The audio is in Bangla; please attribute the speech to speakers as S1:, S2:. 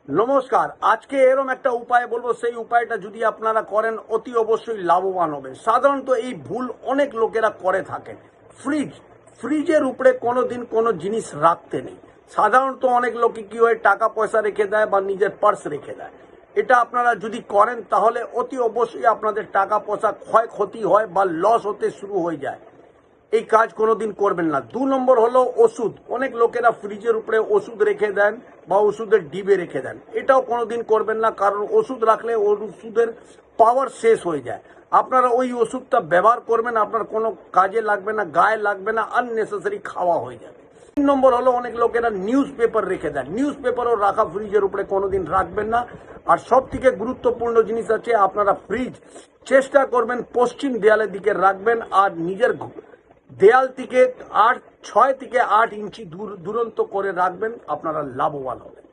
S1: নমস্কার। আজকে এরকম একটা উপায় বলবো, সেই উপায়টা যদি আপনারা করেন অতি অবশ্যই লাভবান হবে। সাধারণত এই ভুল অনেক লোকেরা করে থাকেন। ফ্রিজের উপরে কোনোদিন কোনো জিনিস রাখতে নেই। সাধারণত অনেক লোকে কি হয়, টাকা পয়সা রেখে দেয় বা নিজের পার্স রেখে দেয়। এটা আপনারা যদি করেন তাহলে অতি অবশ্যই আপনাদের টাকা পয়সা ক্ষয়ক্ষতি হয় বা লস হতে শুরু হয়ে যায়। এই কাজ কোনোদিন করবেন না। 2 নম্বর হলো ওষুধ। অনেক লোকেরা ফ্রিজের উপরে ওষুধ রেখে দেন বা ওষুধের ডিবে রেখে দেন। এটাও কোনোদিন করবেন না, কারণ ওষুধ রাখলে ওষুধের পাওয়ার শেষ হয়ে যায়। আপনারা ওই ওষুধটা ব্যবহার করবেন, আপনার কোনো কাজে লাগবে না, গায়ে লাগবে না, আননেসেসারি খাওয়া হয়ে যাবে। 3 নম্বর হলো অনেক লোকেরা নিউজ পেপার রেখে দেন। নিউজ পেপারও রাখা ফ্রিজের উপরে কোনোদিন রাখবেন না। আর সব থেকে গুরুত্বপূর্ণ জিনিস আছে, আপনারা ফ্রিজ চেষ্টা করবেন পশ্চিম দেয়ালের দিকে রাখবেন আর নিজের দেয়াল থেকে 6 থেকে 8 ইঞ্চি দূরত্ব করে রাখবেন, আপনারা লাভবান হবেন।